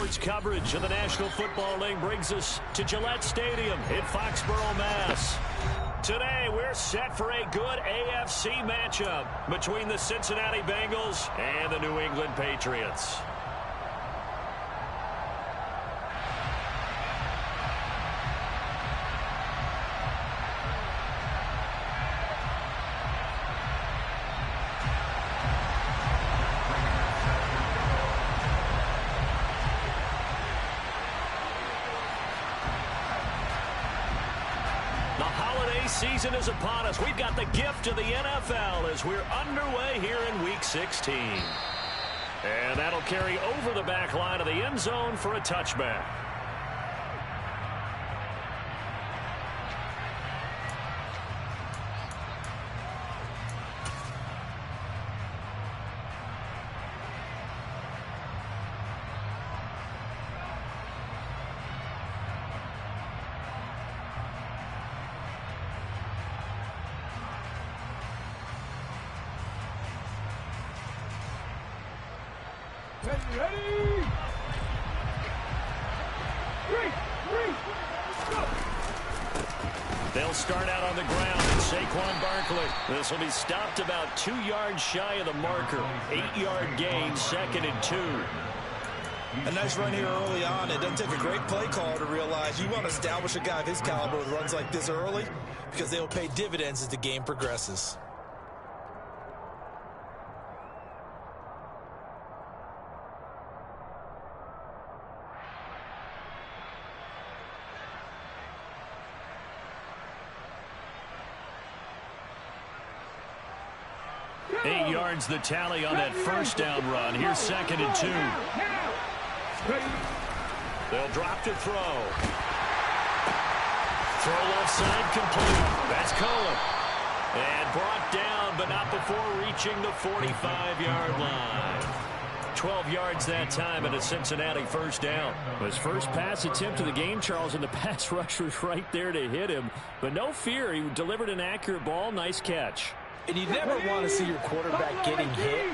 Sports coverage of the National Football League brings us to Gillette Stadium in Foxborough, Mass. Today, we're set for a good AFC matchup between the Cincinnati Bengals and the New England Patriots. Season is upon us. We've got the gift of the NFL as we're underway here in Week 16. And that'll carry over the back line of the end zone for a touchback. Ready? Go. They'll start out on the ground and Saquon Barkley. This will be stopped about 2 yards shy of the marker. 8-yard gain, 2nd and 2. A nice run here early on. It doesn't take a great play call to realize you want to establish a guy of his caliber with runs like this early because they will pay dividends as the game progresses. The tally on that first down run. Here's 2nd and 2. They'll drop to throw. Throw left side complete. That's Cohen. And brought down, but not before reaching the 45-yard line. 12 yards that time and a Cincinnati first down. His first pass attempt of the game, Charles, and the pass rush was right there to hit him. But no fear, he delivered an accurate ball. Nice catch. And you never want to see your quarterback getting hit,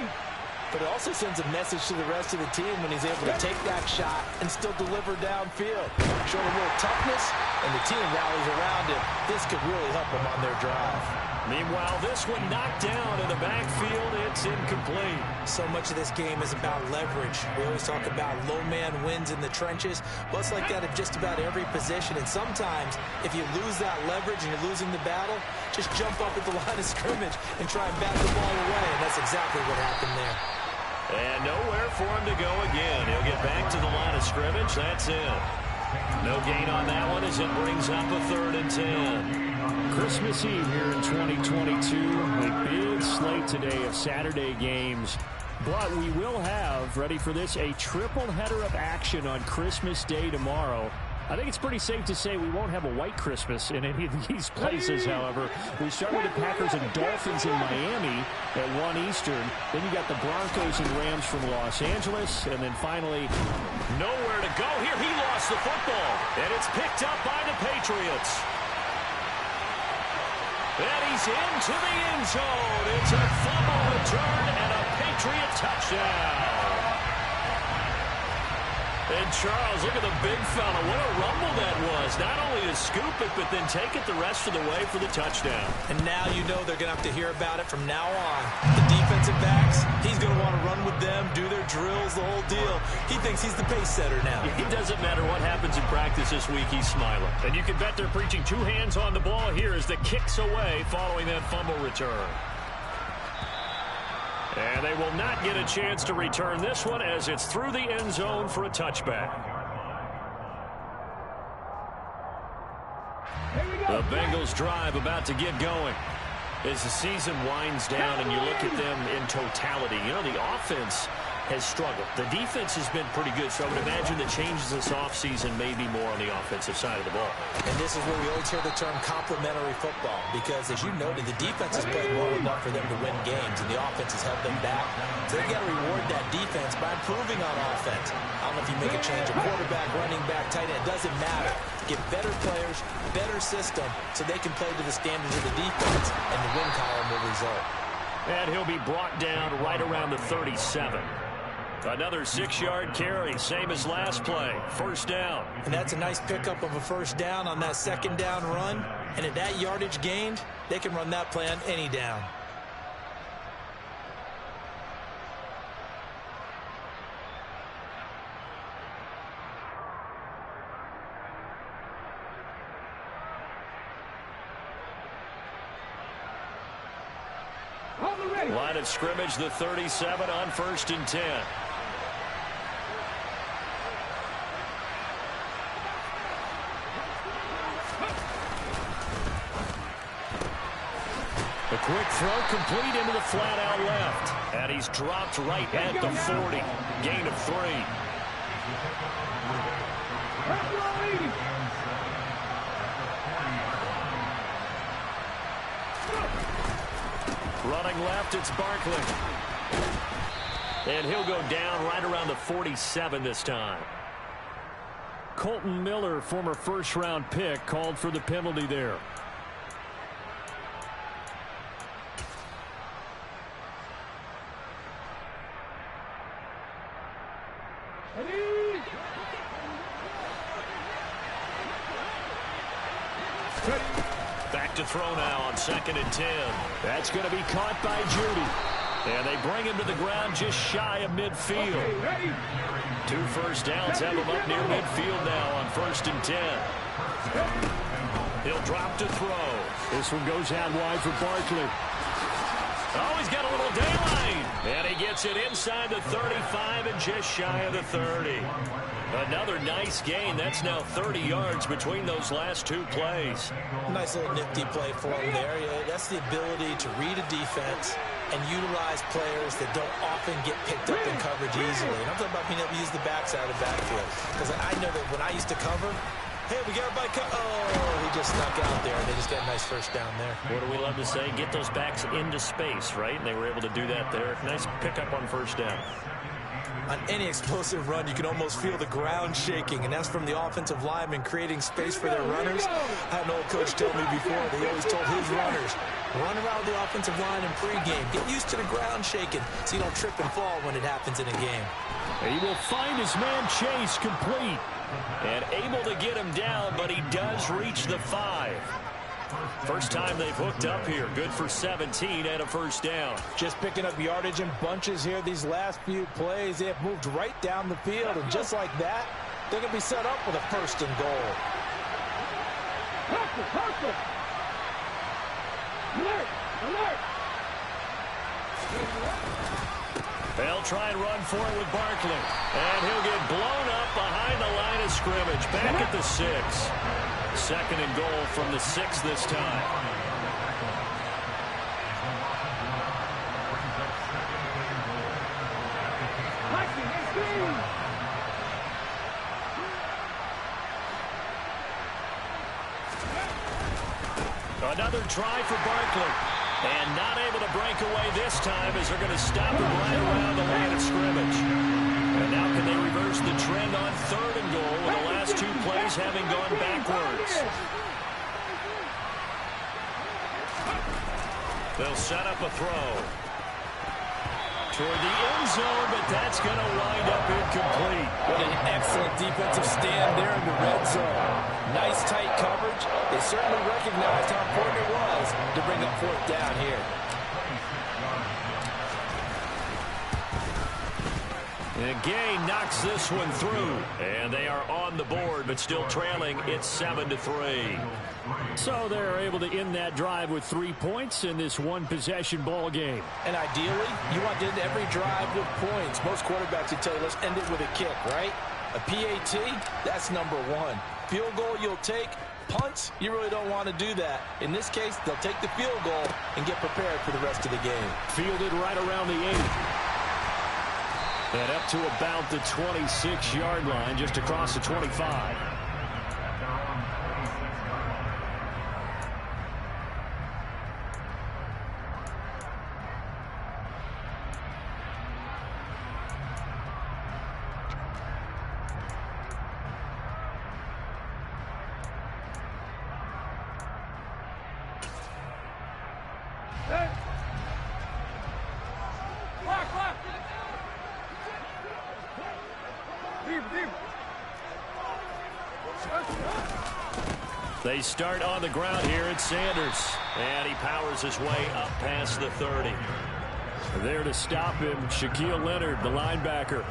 but it also sends a message to the rest of the team when he's able to take that shot and still deliver downfield. Showing a little toughness, and the team rallies around him. This could really help them on their drive. Meanwhile, this one knocked down in the backfield. It's incomplete. So much of this game is about leverage. We always talk about low man wins in the trenches. Well, it's like that in just about every position. And sometimes, if you lose that leverage and you're losing the battle, just jump up at the line of scrimmage and try and bat the ball away. And that's exactly what happened there. And nowhere for him to go again. He'll get back to the line of scrimmage. That's it. No gain on that one as it brings up a 3rd and 10. Christmas Eve here in 2022. A big slate today of Saturday games. But we will have, ready for this, a triple header of action on Christmas Day tomorrow. I think it's pretty safe to say we won't have a white Christmas in any of these places, however. We start with the Packers and Dolphins in Miami at 1 Eastern. Then you got the Broncos and Rams from Los Angeles. And then finally, nowhere to go here. He lost the football. And it's picked up by the Patriots. And he's into the end zone. It's a fumble return and a Patriot touchdown. And Charles, look at the big fella. What a rumble that was. Not only to scoop it, but then take it the rest of the way for the touchdown. And now you know they're going to have to hear about it from now on. The defensive backs, he's going to want to run with them, do their drills, the whole deal. He thinks he's the pace setter now. It doesn't matter what happens in practice this week, he's smiling. And you can bet they're preaching 2 hands on the ball here as the kick's away following that fumble return. And they will not get a chance to return this one as it's through the end zone for a touchback. The Bengals drive about to get going. As the season winds down and you look at them in totality, you know, the offense has struggled. The defense has been pretty good, so I would imagine the changes this offseason may be more on the offensive side of the ball. And this is where we always hear the term complementary football, because as you noted, the defense has played well enough for them to win games, and the offense has held them back. So they've got to reward that defense by improving on offense. I don't know if you make a change of quarterback, running back, tight end, it doesn't matter. Get better players, better system, so they can play to the standards of the defense, and the win column will result. And he'll be brought down right around the 37. Another 6-yard carry, same as last play. First down. And that's a nice pickup of a first down on that second down run. And at that yardage gained, they can run that play on any down. Line of scrimmage, the 37 on 1st and 10. The quick throw complete into the flat out left. And he's dropped right at the 40. Gain of 3. Running left, it's Barkley. And he'll go down right around the 47 this time. Colton Miller, former first-round pick, called for the penalty there. Back to throw now on 2nd and 10. That's going to be caught by Judy. And they bring him to the ground just shy of midfield. 2 first downs have him up near midfield now on 1st and 10. He'll drop to throw. This one goes out wide for Barkley. Oh, he's got a little daylight. And he gets it inside the 35 and just shy of the 30. Another nice gain. That's now 30 yards between those last 2 plays. Nice little nifty play for him there. That's the ability to read a defense and utilize players that don't often get picked up in coverage easily. And I'm talking about being able to use the backside of the backfield. Because I know that when I used to cover, hey, we got everybody oh, he just snuck out there. They just got a nice first down there. What do we love to say? Get those backs into space, right? And they were able to do that there. Nice pickup on first down. On any explosive run, you can almost feel the ground shaking, and that's from the offensive linemen creating space for their runners. I had an old coach tell me before, they always told his runners, run around the offensive line in pregame. Get used to the ground shaking so you don't trip and fall when it happens in a game. He will find his man Chase complete. And able to get him down, but he does reach the 5. First time they've hooked up here. Good for 17 and a first down. Just picking up yardage in bunches here these last few plays. They have moved right down the field, and just like that, they're going to be set up with a 1st and goal. They'll try and run for it with Barkley. And he'll get blown up behind the line of scrimmage. Back at the 6. 2nd and goal from the 6 this time. Another try for Barkley. And not able to break away this time as they're going to stop him right around the line of scrimmage. And now can they reverse the trend on 3rd and goal with the last 2 plays having gone backwards? They'll set up a throw toward the end zone, but that's going to wind up incomplete. What an excellent defensive stand there in the red zone. Nice tight coverage. They certainly recognized how important it was to bring up 4th down here. And Gay knocks this one through. And they are on the board, but still trailing. It's 7-3. So they're able to end that drive with 3 points in this one-possession ball game. And ideally, you want to end every drive with points. Most quarterbacks would tell you, let's end it with a kick, right? A PAT, that's number 1. Field goal you'll take. Punts, you really don't want to do that. In this case, they'll take the field goal and get prepared for the rest of the game. Fielded right around the 8. And up to about the 26-yard line, just across the 25. They start on the ground here at Sanders. And he powers his way up past the 30. There to stop him, Shaquille Leonard, the linebacker.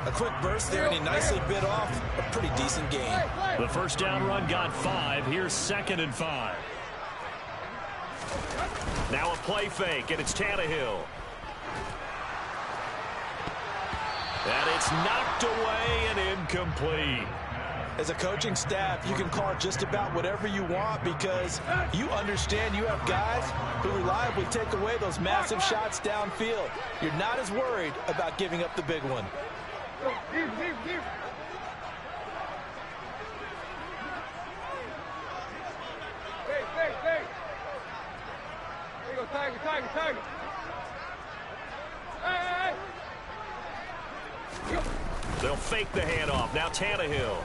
A quick burst there, and he nicely bit off a pretty decent gain. The first down run got 5. Here's 2nd and 5. Now a play fake, and it's Tannehill. And it's knocked away and incomplete. As a coaching staff, you can call just about whatever you want because you understand you have guys who reliably take away those massive shots downfield. You're not as worried about giving up the big one. Hey, hey, hey. There you go, Tiger, Tiger, Tiger. Hey, hey, hey. They'll fake the handoff. Now Tannehill.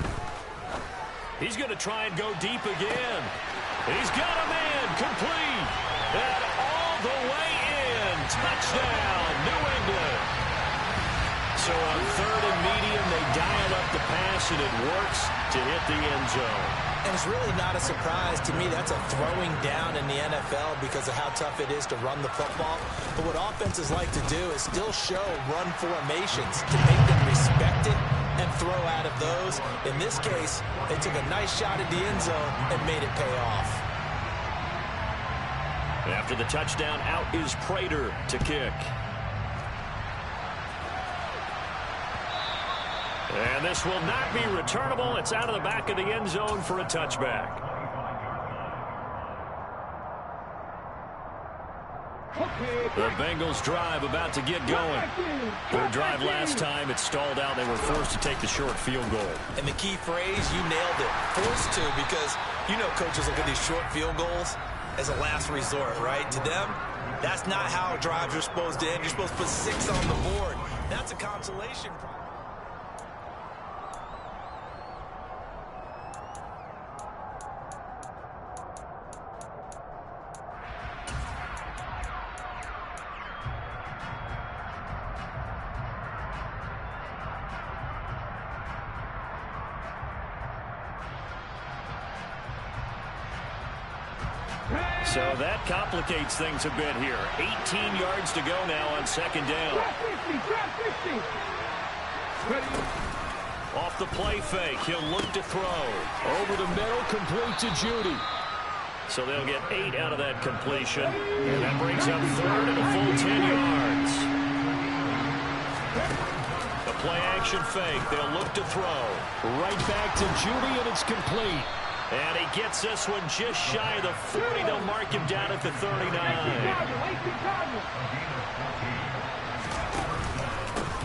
He's going to try and go deep again. He's got a man complete. And all the way in. Touchdown, New England. So on 3rd and medium, they dial up the pass, and it works to hit the end zone. And it's really not a surprise to me. That's a throwing down in the NFL because of how tough it is to run the football. But what offenses like to do is still show run formations to make them respect it and throw out of those. In this case, they took a nice shot at the end zone and made it pay off. After the touchdown, out is Prater to kick. And this will not be returnable. It's out of the back of the end zone for a touchback. The Bengals drive about to get going. Their drive last time, it stalled out. They were forced to take the short field goal. And the key phrase, you nailed it. Forced to, because you know coaches look at these short field goals as a last resort, right? To them, that's not how drives are supposed to end. You're supposed to put 6 on the board. That's a consolation prize. So that complicates things a bit here. 18 yards to go now on 2nd down. Off the play fake, he'll look to throw. Over the middle, complete to Judy. So they'll get 8 out of that completion. And that brings up 3rd and a full 10 yards. The play action fake, they'll look to throw. Right back to Judy, and it's complete. And he gets this one just shy of the 40. They'll mark him down at the 39.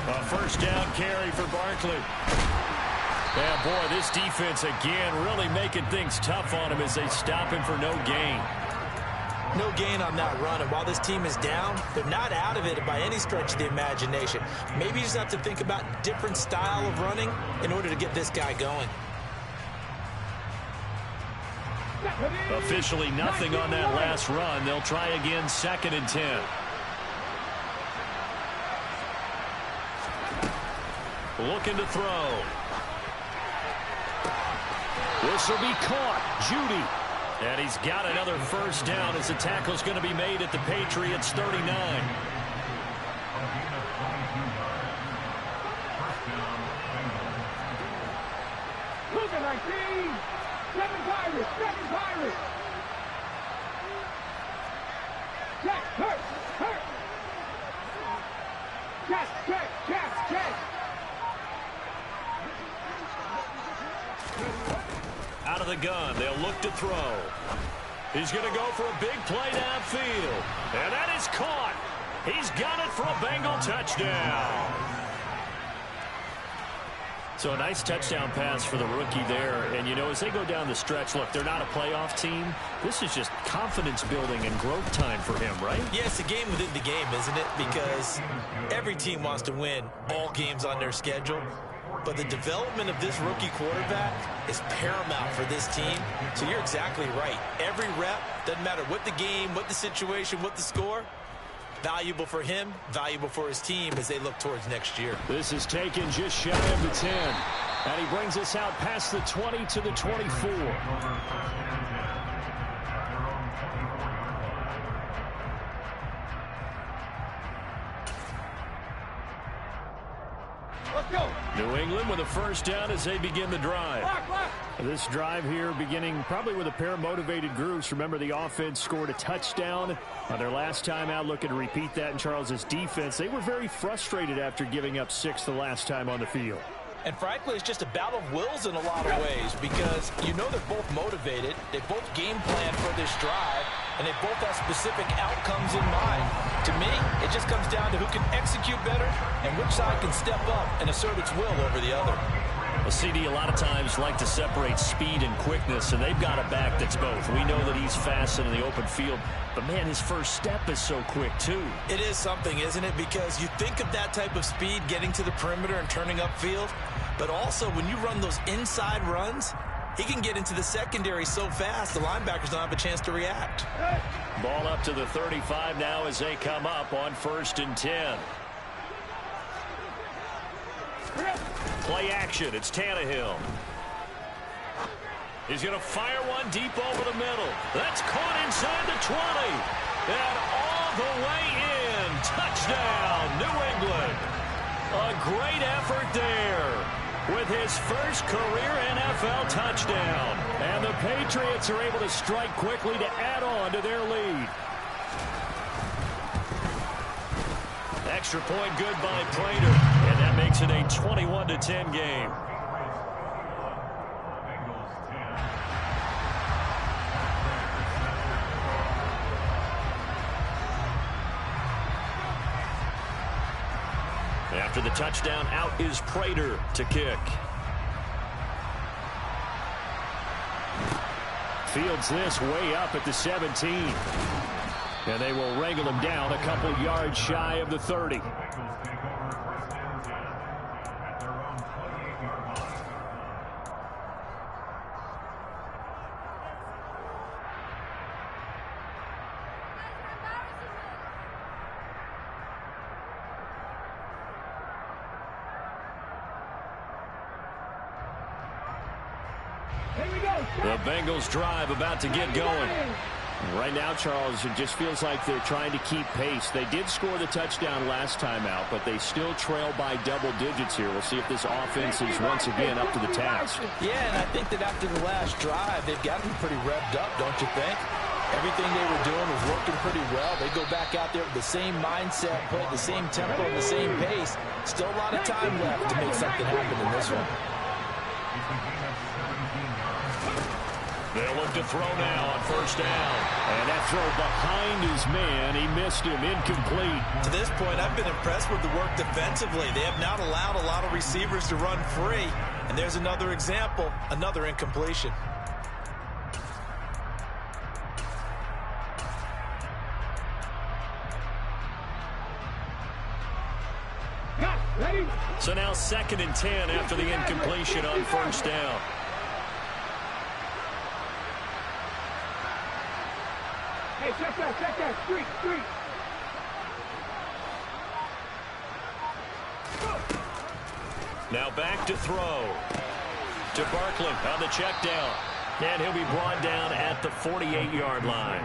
A first down carry for Barkley. Yeah, boy, this defense again really making things tough on him as they stop him for no gain. No gain on that run, and while this team is down, they're not out of it by any stretch of the imagination. Maybe you just have to think about a different style of running in order to get this guy going. Officially nothing on that last run. They'll try again, 2nd and 10. Looking to throw. This will be caught. Judy. And he's got another first down as the tackle's going to be made at the Patriots' 39. Look at 19. 7 Pirates, 7 Pirates. Jack, hurt, hurt. Jack, check, Jack, check. Out of the gun, they'll look to throw. He's going to go for a big play downfield. And that is caught. He's got it for a Bengal touchdown. So a nice touchdown pass for the rookie there. And, you know, as they go down the stretch, look, they're not a playoff team. This is just confidence building and growth time for him, right? Yeah, it's a game within the game, isn't it? Because every team wants to win all games on their schedule. But the development of this rookie quarterback is paramount for this team. So you're exactly right. Every rep, doesn't matter what the game, what the situation, what the score, valuable for him, valuable for his team as they look towards next year. This is taken just shy of the 10. And he brings us out past the 20 to the 24. New England with a first down as they begin the drive. This drive here beginning probably with a pair of motivated groups. Remember, the offense scored a touchdown on their last time out, looking to repeat that in Charles's defense. They were very frustrated after giving up 6 the last time on the field. And frankly, it's just a battle of wills in a lot of ways because you know they're both motivated. They both game plan for this drive, and they both have specific outcomes in mind. To me, it just comes down to who can execute better and which side can step up and assert its will over the other. Well, CD, a lot of times like to separate speed and quickness, and they've got a back that's both. We know that he's fast in the open field, but, man, his first step is so quick, too. It is something, isn't it? Because you think of that type of speed getting to the perimeter and turning upfield, but also when you run those inside runs, he can get into the secondary so fast the linebackers don't have a chance to react. Ball up to the 35 now as they come up on 1st and 10. Play action. It's Tannehill. He's going to fire one deep over the middle. That's caught inside the 20. And all the way in. Touchdown, New England. A great effort there with his first career NFL touchdown. And the Patriots are able to strike quickly to add on to their lead. Extra point good by Prater, and that makes it a 21-10 game. After the touchdown, out is Prater to kick. Fields this way up at the 17. And they will wrangle him down a couple yards shy of the 30. The Bengals drive about to get going. Right now, Charles, it just feels like they're trying to keep pace. They did score the touchdown last time out, but they still trail by double digits here. We'll see if this offense is once again up to the task. Yeah, and I think that after the last drive, they've got to be pretty revved up, don't you think? Everything they were doing was working pretty well. They go back out there with the same mindset, play at the same tempo, and the same pace. Still a lot of time left to make something happen in this one. They'll look to throw now on 1st down. And that throw behind his man, he missed him, incomplete. To this point, I've been impressed with the work defensively. They have not allowed a lot of receivers to run free. And there's another example, another incompletion. So now 2nd and 10 after the incompletion on 1st down. Hey, check that, street. Now back to throw. To Barkley on the check down. And he'll be brought down at the 48-yard line.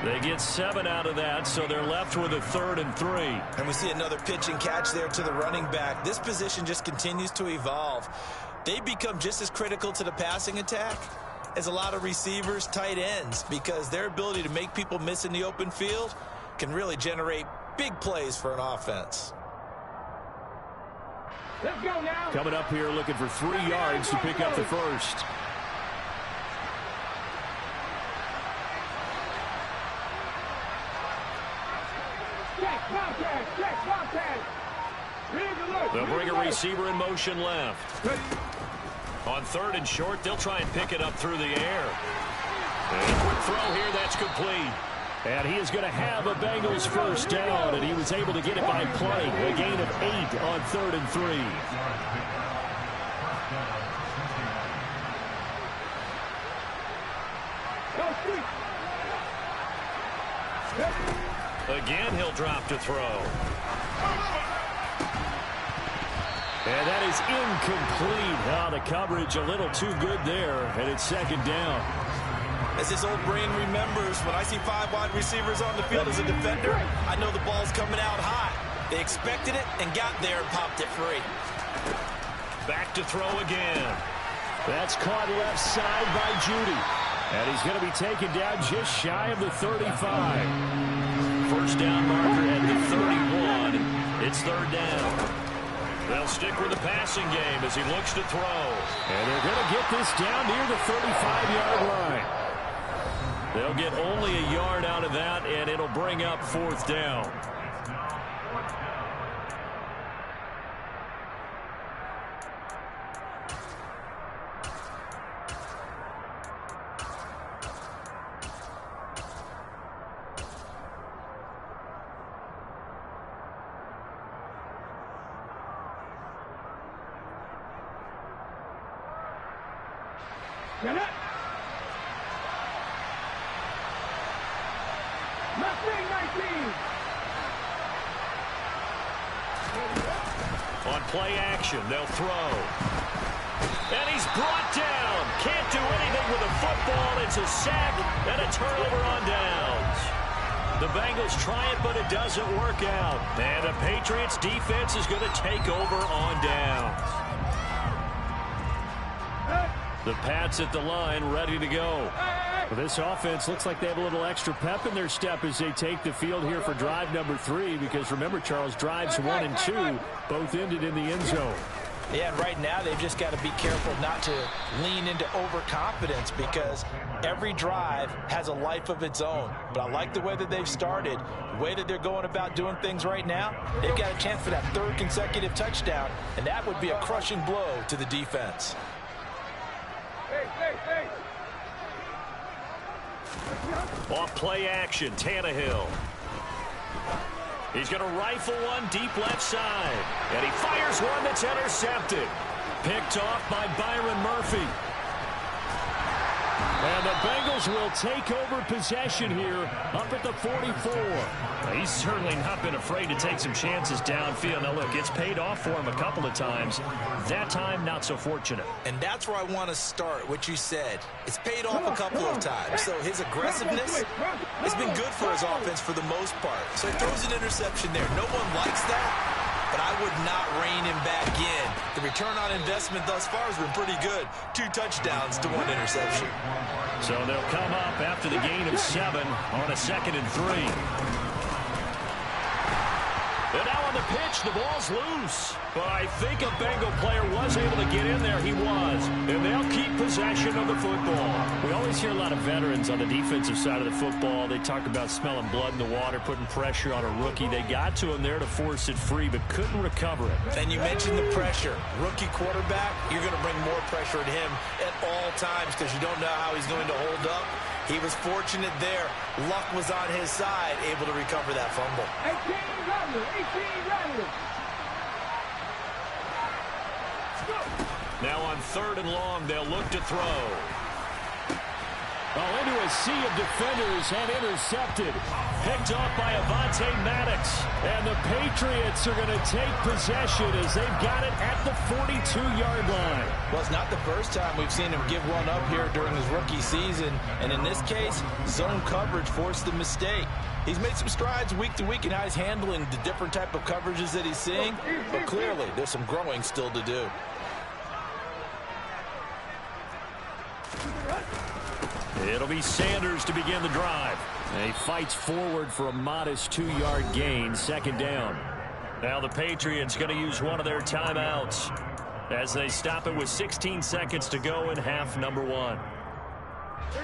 They get 7 out of that, so they're left with a 3rd and 3. And we see another pitch and catch there to the running back. This position just continues to evolve. They become just as critical to the passing attack as a lot of receivers, tight ends, because their ability to make people miss in the open field can really generate big plays for an offense. Let's go now. Coming up here looking for 3 yards to pick up the first. They'll bring a receiver in motion left. On 3rd and short, they'll try and pick it up through the air. And a quick throw here, that's complete. And he is going to have a Bengals first down, and he was able to get it by play. A gain of 8 on 3rd and 3. Again, he'll drop to throw. And that is incomplete. Oh, the coverage a little too good there, and it's second down. As his old brain remembers, when I see 5 wide receivers on the field as a defender, I know the ball's coming out high. They expected it and got there and popped it free. Back to throw again. That's caught left side by Judy. And he's going to be taken down just shy of the 35. First down marker at the 31. It's third down. They'll stick with the passing game as he looks to throw. And they're going to get this down near the 35-yard line. They'll get only a yard out of that, and it'll bring up fourth down. On play action, they'll throw. And he's brought down. Can't do anything with the football. It's a sack and a turnover on downs. The Bengals try it, but it doesn't work out. And the Patriots defense is going to take over on downs. The Pats at the line, ready to go. Well, this offense looks like they have a little extra pep in their step as they take the field here for drive number 3, because remember, Charles, drives 1 and 2 both ended in the end zone. Yeah, and right now they've just got to be careful not to lean into overconfidence, because every drive has a life of its own. But I like the way that they've started, the way that they're going about doing things right now. They've got a chance for that 3rd consecutive touchdown, and that would be a crushing blow to the defense. Off play action, Tannehill. He's going to rifle one deep left side. And he fires one that's intercepted. Picked off by Byron Murphy. And the Bengals will take over possession here up at the 44. He's certainly not been afraid to take some chances downfield. Now, look, it's paid off for him a couple of times. That time, not so fortunate. And that's where I want to start, what you said. It's paid off a couple of times. So his aggressiveness has been good for his offense for the most part. So he throws an interception there. No one likes that, but I would not rein him back in. The return on investment thus far has been pretty good. 2 touchdowns to 1 interception. So they'll come up after the gain of 7 on a 2nd and 3. And now on the pitch, the ball's loose. But I think a Bengal player was able to get in there. He was. And they'll keep possession of the football. We always hear a lot of veterans on the defensive side of the football. They talk about smelling blood in the water, putting pressure on a rookie. They got to him there to force it free, but couldn't recover it. And you mentioned the pressure. Rookie quarterback, you're going to bring more pressure at him at all times because you don't know how he's going to hold up. He was fortunate there. Luck was on his side, able to recover that fumble. 18 Rattler. Now on 3rd and long, they'll look to throw. Oh, into a sea of defenders and intercepted. Picked off by Avonte Maddox. And the Patriots are going to take possession as they've got it at the 42-yard line. Well, it's not the first time we've seen him give one up here during his rookie season. And in this case, zone coverage forced the mistake. He's made some strides week to week in how he's handling the different type of coverages that he's seeing. But clearly, there's some growing still to do. It'll be Sanders to begin the drive. And he fights forward for a modest 2-yard gain, 2nd down. Now the Patriots going to use one of their timeouts as they stop it with 16 seconds to go in half number 1.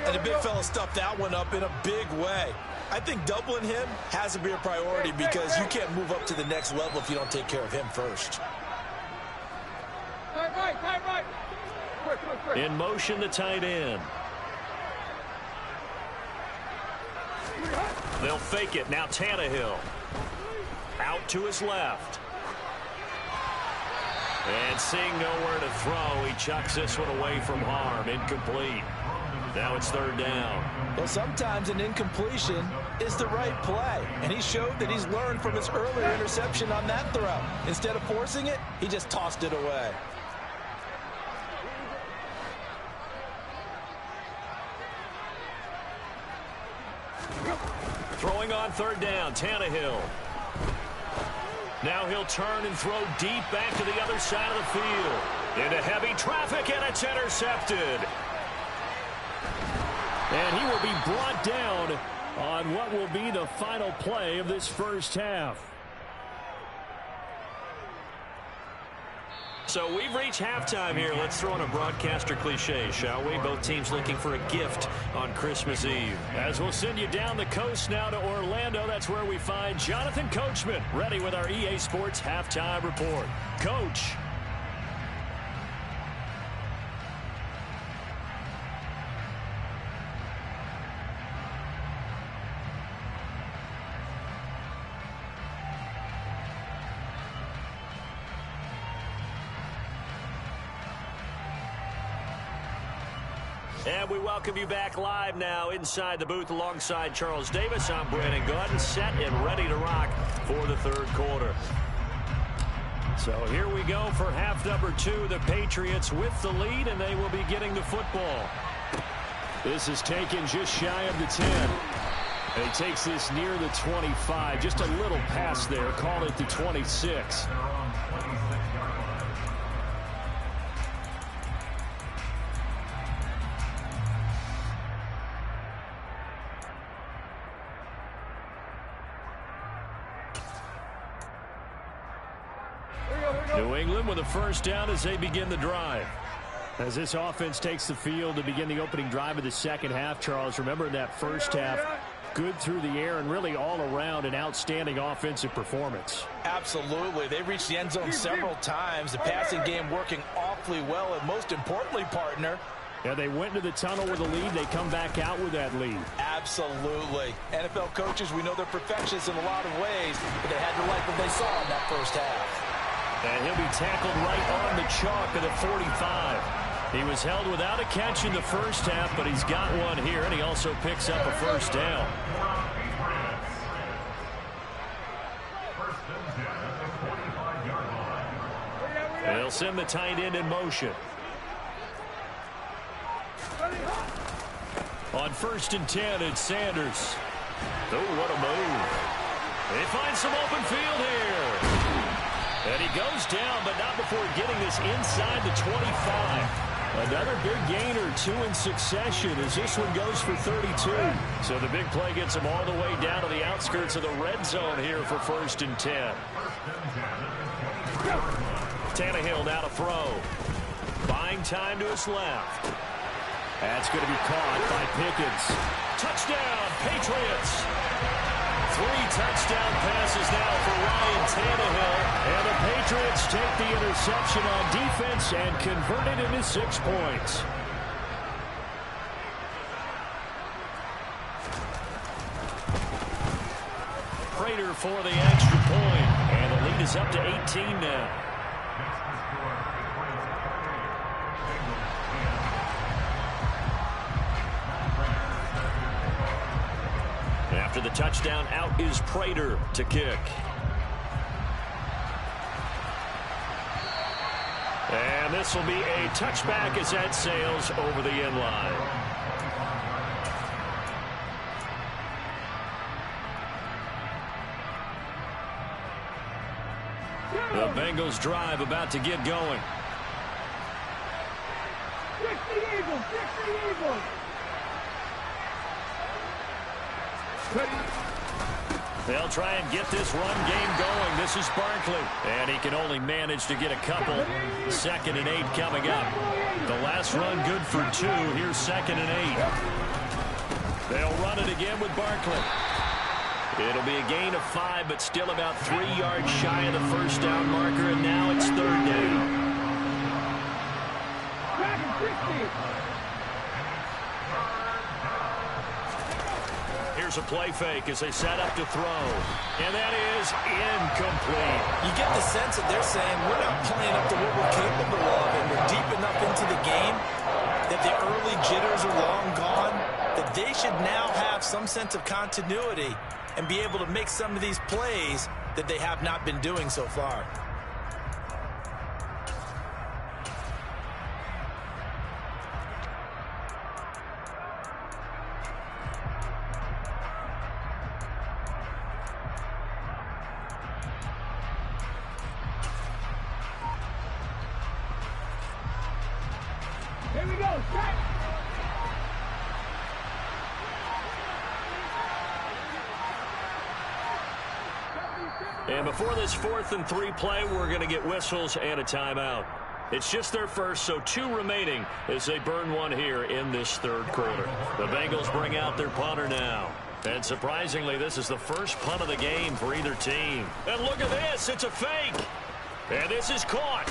And the big fella stuffed that one up in a big way. I think doubling him has to be a priority because you can't move up to the next level if you don't take care of him first. Right. Quick. In motion, the tight end. They'll fake it. Now Tannehill. Out to his left. And seeing nowhere to throw, he chucks this one away from harm. Incomplete. Now it's 3rd down. Well, sometimes an incompletion is the right play. And he showed that he's learned from his earlier interception on that throw. Instead of forcing it, he just tossed it away. Throwing on third down, Tannehill. Now he'll turn and throw deep back to the other side of the field. Into heavy traffic, and it's intercepted. And he will be brought down on what will be the final play of this first half. So we've reached halftime here. Let's throw in a broadcaster cliche, shall we? Both teams looking for a gift on Christmas Eve. As we'll send you down the coast now to Orlando, that's where we find Jonathan Coachman, ready with our EA Sports Halftime Report. Coach. And we welcome you back live now inside the booth alongside Charles Davis. I'm Brandon Gaudin, set and ready to rock for the third quarter. So here we go for half number 2. The Patriots with the lead, and they will be getting the football. This is taken just shy of the 10. And he takes this near the 25. Just a little pass there. Call it the 26. New England with a first down as they begin the drive. As this offense takes the field to begin the opening drive of the second half, Charles, remember in that first half, good through the air and really all around an outstanding offensive performance. Absolutely. They reached the end zone several times. The passing game working awfully well, and most importantly, partner, yeah, they went into the tunnel with a lead. They come back out with that lead. Absolutely. NFL coaches, we know they're perfectionists in a lot of ways, but they had to like what they saw in that first half. And he'll be tackled right on the chalk of the 45. He was held without a catch in the first half, but he's got one here, and he also picks up a first down. And they'll send the tight end in motion. On 1st and 10, it's Sanders. Oh, what a move. They find some open field here. And he goes down, but not before getting this inside the 25. Another big gain or 2 in succession as this one goes for 32. So the big play gets him all the way down to the outskirts of the red zone here for 1st and 10. Tannehill now to throw. Buying time to his left. That's going to be caught by Pickens. Touchdown, Patriots. 3 touchdown passes now for Ryan Tannehill. And the Patriots take the interception on defense and convert it into 6 points. Prater for the extra point. And the lead is up to 18 now. After the touchdown, out is Prater to kick. And this will be a touchback as that sails over the end line. The Bengals drive about to get going. Fix the Eagles! Fix the Eagles! They'll try and get this run game going. This is Barkley. And he can only manage to get a couple. 2nd and 8 coming up. The last run good for 2. Here's 2nd and 8. They'll run it again with Barkley. It'll be a gain of 5, but still about 3 yards shy of the first down marker. And now it's 3rd down. Here's a play fake as they set up to throw. And that is incomplete. You get the sense that they're saying we're not playing up to what we're capable of, and we're deep enough into the game that the early jitters are long gone. that they should now have some sense of continuity and be able to make some of these plays that they have not been doing so far. Here we go, strike! And before this 4th and 3 play, we're going to get whistles and a timeout. It's just their first, so 2 remaining as they burn one here in this 3rd quarter. The Bengals bring out their punter now. And surprisingly, this is the first punt of the game for either team. And look at this, it's a fake. And this is caught.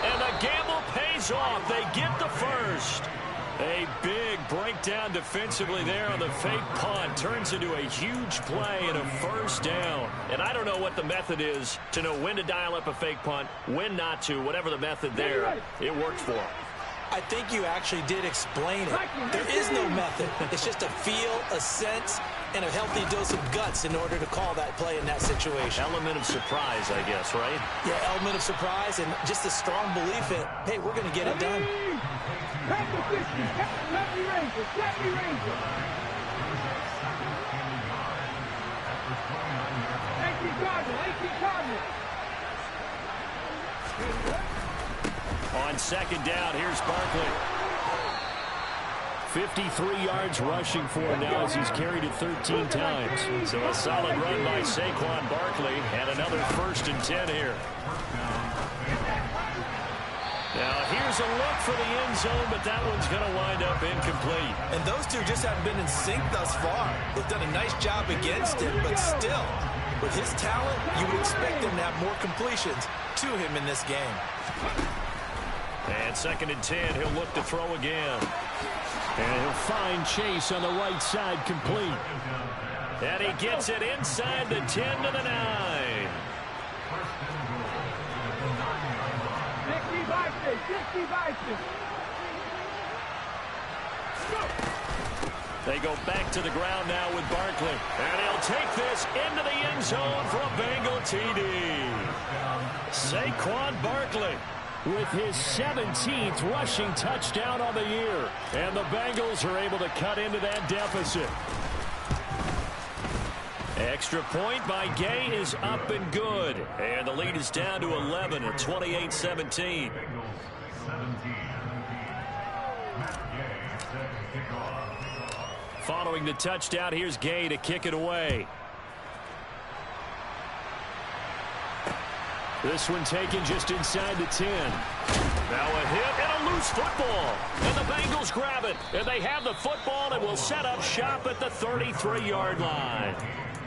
And the gamble pays off. They get the first. A big breakdown defensively there on the fake punt. Turns into a huge play and a first down. And I don't know what the method is to know when to dial up a fake punt, when not to. Whatever the method there, it worked for them. I think you actually did explain it. There is no method. It's just a feel, a sense, and a healthy dose of guts in order to call that play in that situation. Element of surprise, I guess, right? Yeah, element of surprise and just a strong belief in, hey, we're going to get it done. Back to 50. Let me range it. Let me range it. 18 Cardinal. 18 Cardinal. On 2nd down, here's Barkley. 53 yards rushing for him now as he's carried it 13 times. So a solid run by Saquon Barkley and another 1st and 10 here. Now here's a look for the end zone, but that one's going to wind up incomplete. And those two just haven't been in sync thus far. They've done a nice job against him, but still, with his talent, you would expect them to have more completions to him in this game. And 2nd and 10, he'll look to throw again. And he'll find Chase on the right side complete. And he gets it inside the 10 to the 9. 60 Vikings. They go back to the ground now with Barkley. And he'll take this into the end zone for a Bengal TD. Saquon Barkley with his 17th rushing touchdown on the year. And the Bengals are able to cut into that deficit. Extra point by Gay is up and good. And the lead is down to 11 at 28-17. Following the touchdown, here's Gay to kick it away. This one taken just inside the 10. Now a hit and a loose football. And the Bengals grab it. And they have the football and will set up shop at the 33-yard line.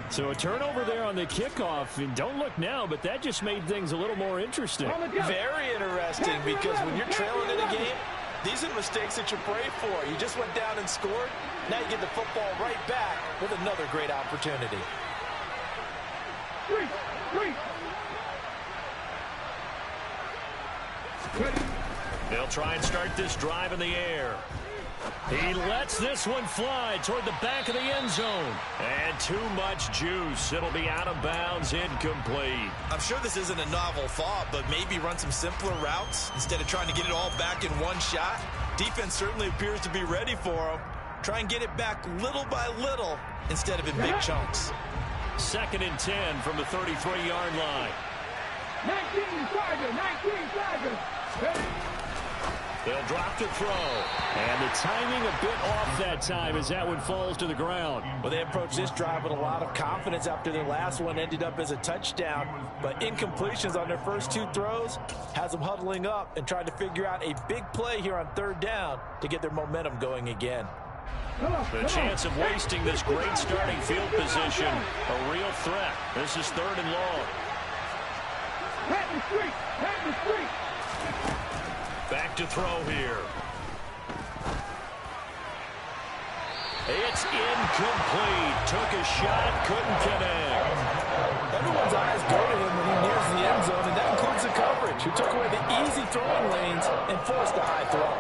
So a turnover there on the kickoff. And don't look now, but that just made things a little more interesting. Very interesting, because when you're trailing in a game, these are mistakes that you pray for. You just went down and scored. Now you get the football right back with another great opportunity. They'll try and start this drive in the air. He lets this one fly toward the back of the end zone. And too much juice. It'll be out of bounds, incomplete. I'm sure this isn't a novel thought, but maybe run some simpler routes instead of trying to get it all back in one shot. Defense certainly appears to be ready for him. Try and get it back little by little instead of in big chunks. 2nd and 10 from the 33-yard line. 19 Chargers, 19 Chargers. They'll drop to throw. And the timing a bit off that time as that one falls to the ground. Well, they approached this drive with a lot of confidence after their last one ended up as a touchdown. But incompletions on their first 2 throws has them huddling up and trying to figure out a big play here on 3rd down to get their momentum going again. The chance of wasting this great starting field position, a real threat. This is 3rd and long. Pat the street. Back to throw here. It's incomplete. Took a shot, couldn't connect. Everyone's eyes go to him when he nears the end zone, and that includes the coverage, who took away the easy throwing lanes and forced a high throw.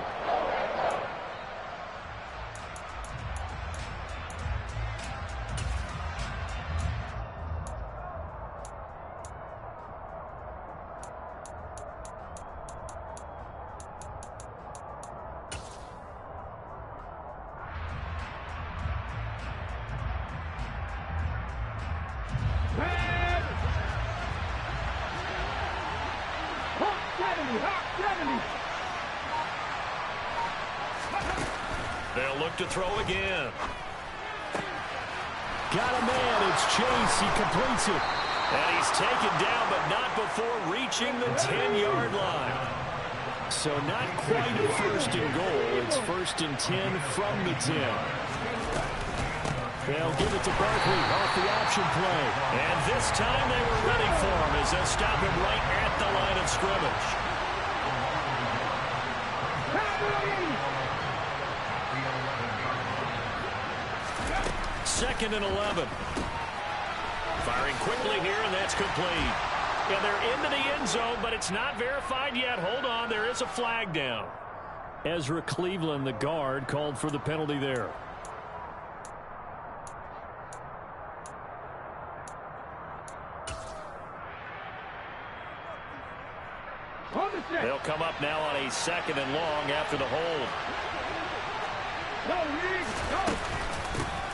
70, hot 70. They'll look to throw again. Got a man. It's Chase. He completes it. And he's taken down, but not before reaching the 10-yard line. So not quite a first and goal. It's first and 10 from the 10. They'll give it to Barkley off the option play. And this time they were ready for him as they stop him right at the line of scrimmage. Second and 11. Firing quickly here, and that's complete. Yeah, they're into the end zone, but it's not verified yet. Hold on, there is a flag down. Ezra Cleveland, the guard, called for the penalty there. They'll come up now on a second and long after the hold.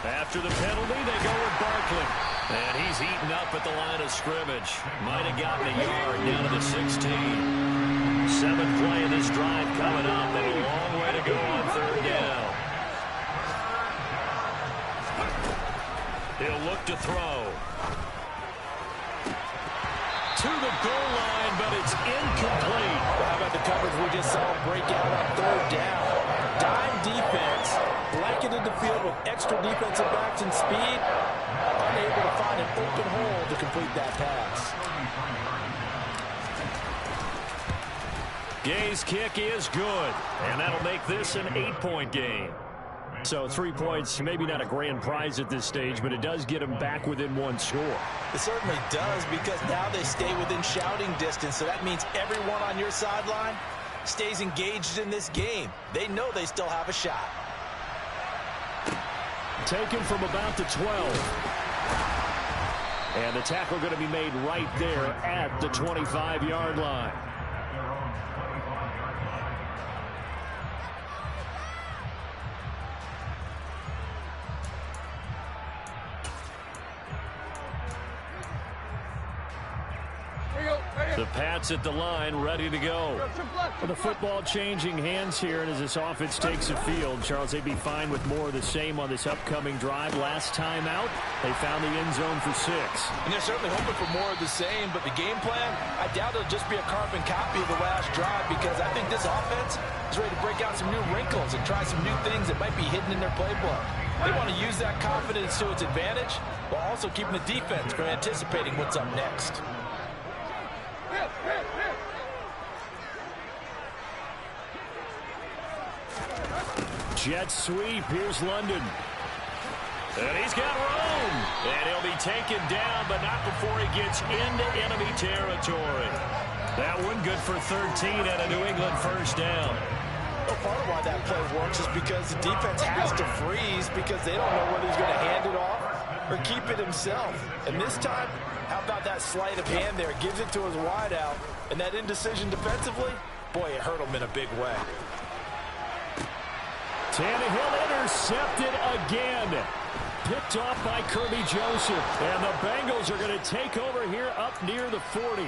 After the penalty, they go with Barkley. And he's eaten up at the line of scrimmage. Might have gotten a yard down to the 16. Seventh play of this drive coming up, and a long way to go on third down. He'll look to throw. To the goal line, but it's incomplete. How about the coverage we just saw break out on third down? Dime defense, blanketed the field with extra defensive backs and speed, unable to find an open hole to complete that pass. Gay's kick is good, and that'll make this an 8-point game. So 3 points, maybe not a grand prize at this stage, but it does get them back within one score. It certainly does, because now they stay within shouting distance, so that means everyone on your sideline stays engaged in this game. They know they still have a shot. Taken from about the 12. And the tackle going to be made right there at the 25-yard line. The Pats at the line, ready to go. Well, the football changing hands here, and as this offense takes the field, Charles, they'd be fine with more of the same on this upcoming drive. Last time out, they found the end zone for 6. And they're certainly hoping for more of the same, but the game plan, I doubt it'll just be a carbon copy of the last drive, because I think this offense is ready to break out some new wrinkles and try some new things that might be hidden in their playbook. They want to use that confidence to its advantage, while also keeping the defense from anticipating what's up next. Jet sweep. Here's London. And he's got room. And he'll be taken down, but not before he gets into enemy territory. That one good for 13 and a New England first down. Well, part of why that play works is because the defense has to freeze, because they don't know whether he's going to hand it off or keep it himself. And this time, how about that sleight of hand there? Gives it to his wideout. And that indecision defensively, boy, it hurt him in a big way. Tannehill intercepted again. Picked off by Kirby Joseph. And the Bengals are going to take over here up near the 40.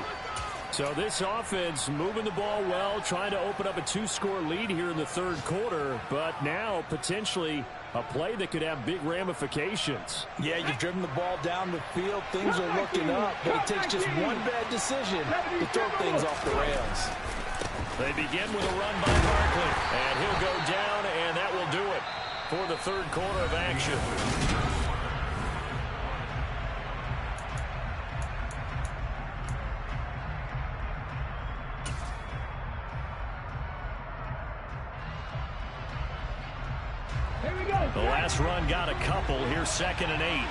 So this offense moving the ball well, trying to open up a 2-score lead here in the third quarter. But now potentially a play that could have big ramifications. Yeah, you've driven the ball down the field. Things are looking up, but it takes just one bad decision to throw things off the rails. They begin with a run by Barkley. And he'll go down, and that will do it for the third quarter of action. The last run got a couple. Here's 2nd and 8.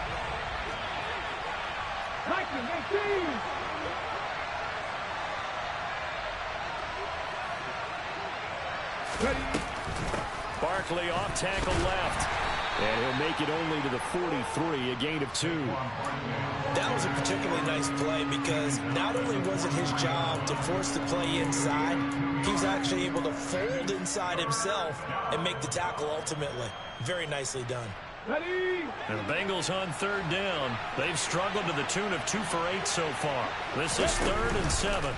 Barkley off tackle left. And he'll make it only to the 43, a gain of 2. That was a particularly nice play, because not only was it his job to force the play inside, he was actually able to fold inside himself and make the tackle ultimately. Very nicely done. And the Bengals on third down. They've struggled to the tune of 2 for 8 so far. This is 3rd and 7.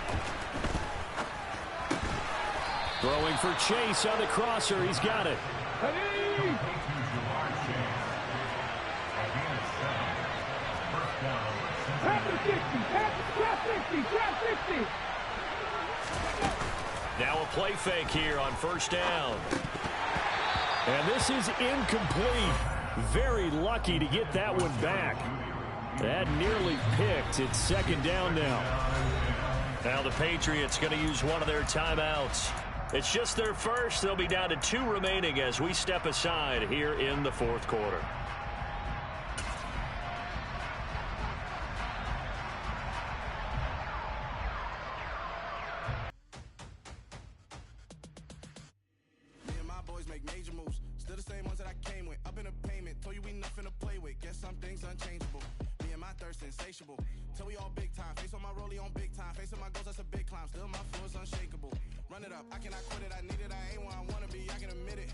Throwing for Chase on the crosser. He's got it. Now a play fake here on first down. And this is incomplete. Very lucky to get that one back. That nearly picked. It's second down now. Now the Patriots going to use one of their timeouts. It's just their first. They'll be down to 2 remaining as we step aside here in the fourth quarter. Me and my boys make major moves. Still the same ones that I came with. Up in a payment. Told you we nothing to play with. Guess some things unchangeable. Me and my thirst insatiable. Till we all big time. Face on my rollie on big time. Facing my goals, that's a big climb. Still my flow is unshakable. Run it up, I cannot quit it. I need it, I ain't where I wanna be, I can admit it.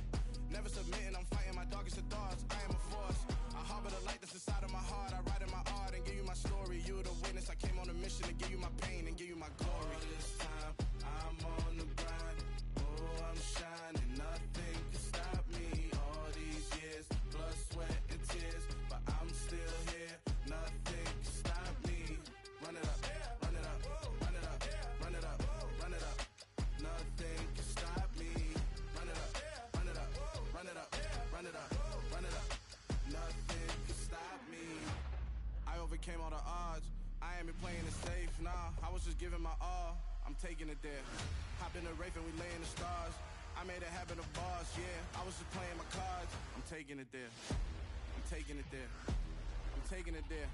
Never submitting, I'm fighting my darkest of thoughts. I am a force. I harbor the light that's inside of my heart. I write in my art and give you my story. You the witness, I came on a mission to give you my pain and give you my glory. All this time, I'm on the grind. Oh, I'm shining, nothing can stop me. All these years, blood, sweat, and tears. But I'm still here, nothing can stop me. Run it up, run it up, run it up, run it up, run it up. Nothing can stop me. Run it up, run it up, run it up, run it up, run it up. Nothing can stop me. I overcame all the odds. I ain't been playing it safe, nah. I was just giving my all. I'm taking it there. Hop in the Wraith and we lay in the stars. I made it happen to boss, yeah. I was just playing my cards. I'm taking it there. I'm taking it there. I'm taking it there.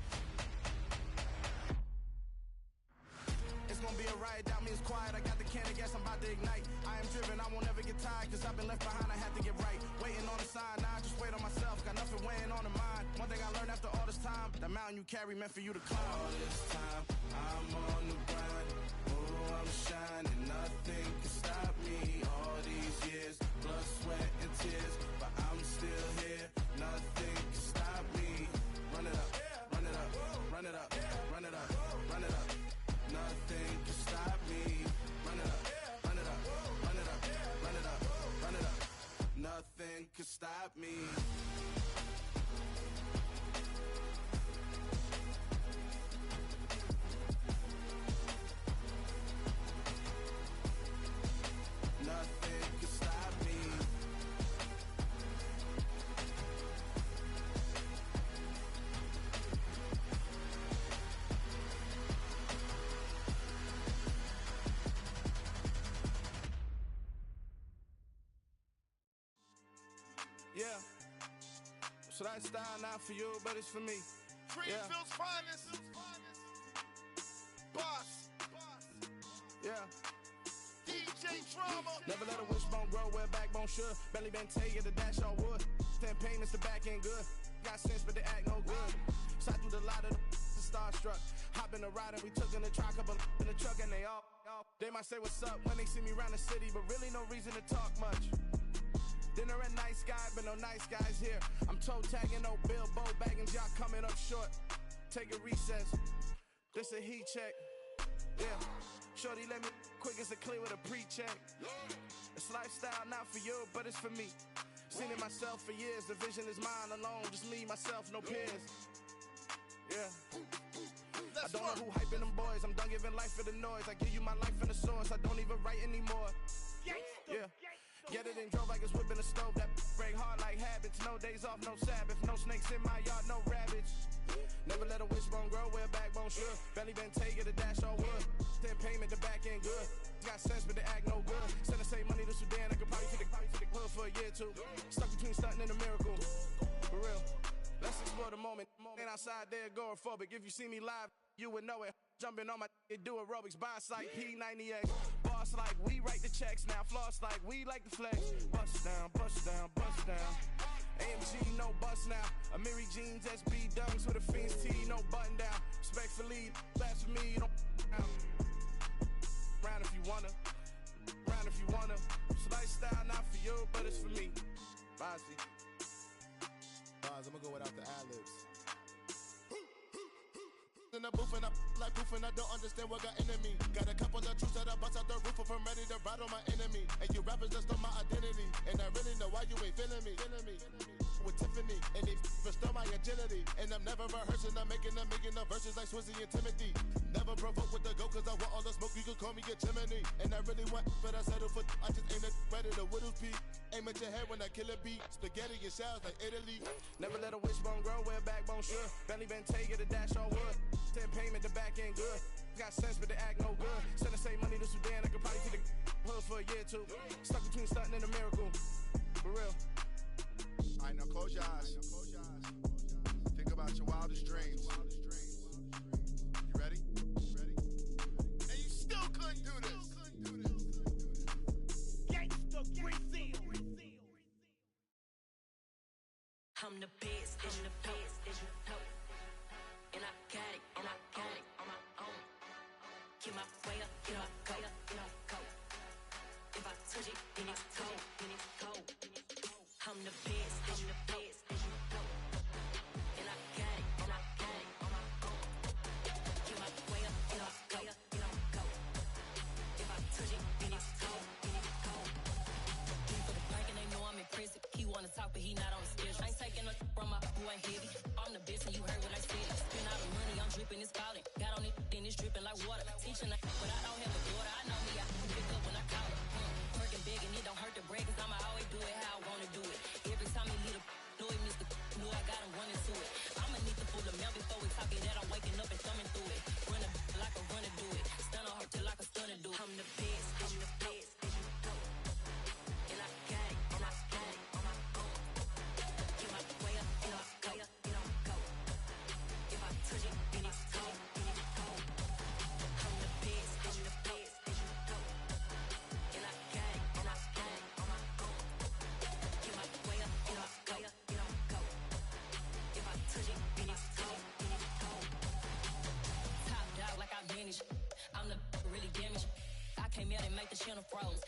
It's gonna be a riot, doubt me it's quiet. I got the can of gas, I'm about to ignite. I am driven, I won't ever get tired, cause I've been left behind, I had to get right. Waiting on the sign, now I just wait on myself. Got nothing weighing on the mind. One thing I learned after all this time, the mountain you carry meant for you to climb. All this time, I'm on the grind. Oh, I'm shining, nothing can stop me. All these years, blood, sweat, and tears. But I'm still here, nothing can stop me. Run it up, run it up, run it up, run it up, run it up. Nothing can stop me. Run it up, run it up, run it up, run it up, run it up. Nothing can stop me. Nothing can stop me. Yeah. So that style not for you, but it's for me. Greenfield's finest. Boss. Yeah. DJ Drama. Never let a wishbone grow where backbone should. Belly been taken to dash all wood. 10 payments, the back end good. Got sense, but they act no good. Shot through the lot of the starstruck. Hop in the ride and we took in the truck, couple in the truck, and they all. They might say what's up when they see me around the city, but really no reason to talk much. Dinner at Nice Guy, but no nice guys here. I'm toe tagging, no Bilbo baggins, y'all coming up short. Take a recess. This a heat check. Yeah. Shorty let me quick as a clear with a pre-check. It's lifestyle not for you, but it's for me. Seen it myself for years. The vision is mine alone. Just me, myself, no peers. Yeah. I don't know who hyping them boys. I'm done giving life for the noise. I give you my life in the source. I don't even write anymore. Yeah. Get it and drove like it's whipping a stove. That break hard like habits. No days off, no Sabbath. No snakes in my yard, no rabbits. Never let a wishbone grow where a backbone should. Belly been taken to dash all wood. 10 payment, the back end good. Got sense, but they act no good. Send the same money to Sudan. I could probably fit the hood for a year or two. Stuck between stunting and a miracle. For real. Let's explore the moment. Ain't outside there agoraphobic. If you see me live, you would know it. Jumping on my do aerobics, buy like P90X. Boss like we write the checks now. Floss like we like the flex. Bust down, bust down, bust down. AMG, no bust now. Amiri jeans, SB dunks with a Fiends tee, no button down. Respectfully, that's for me, you don't round if you wanna. Round if you wanna. It's lifestyle not for you, but it's for me. Bossy. I'm gonna go without the ad-libs. In the booth and I like proof and I don't understand what got into me. Got a couple of troops that I bust out the roof if I'm ready to ride on my enemy. And you rappers just on my identity. And I really know why you ain't feeling me. With Tiffany, and they restore my agility. And I'm never rehearsing, I'm making the verses like Swizzy and Timothy. Never provoke with the go, cause I want all the smoke, you can call me a chimney. And I really want, but I settle for, I just aim it better the Whittles P. Aim at your head when I kill a beat. Spaghetti and shells like Italy. Never let a wishbone grow where a backbone should. Belly been take it, a dash on wood. 10 payment, the back end good. Got sense, but they act no good. Send the same money to Sudan, I could probably see the hoods for a year or two. Stuck between stunting and a miracle. For real. Alright, now close your eyes. Think about your wildest dreams. You ready? And you still couldn't do this. Gangsta Brazil. I'm the best, and you know. And I got it, on my own. Get my way up, get my go. If I touch it, then it's cold. I'm the best, and you know. And I got it, on my own. Get my way up, get my go. If I touch it, then it's cold. For the break and they know I'm impressive. He wanna talk, but he not on the schedule. I ain't taking no from my boy heavy. I'm the best, and you heard what I said. Spend all the money, I'm dripping, it's falling. Got on it, then it's dripping like water. Teaching that, but I don't have a daughter. I know me, I can pick up when I call her. Working big, and it don't hurt to break, cause I'ma always do it how I wanna do it. Every time he lead a know it, Mr. Know I got him running to it. I'ma need to pull the mail before we talk it that I'm waking up and thumbing through it. Run a like a runner do it. Stun on her till like a stunner do it. I'm the best, and I got it, on my own. Get my way up, get my go. If I touch it, then it's cold. I'm the best, and I got it, on my own. Get my way up, get my go. If I touch it, then it's cold. Top dog like I vanished. I'm the really damaged. I came out and make the channel froze.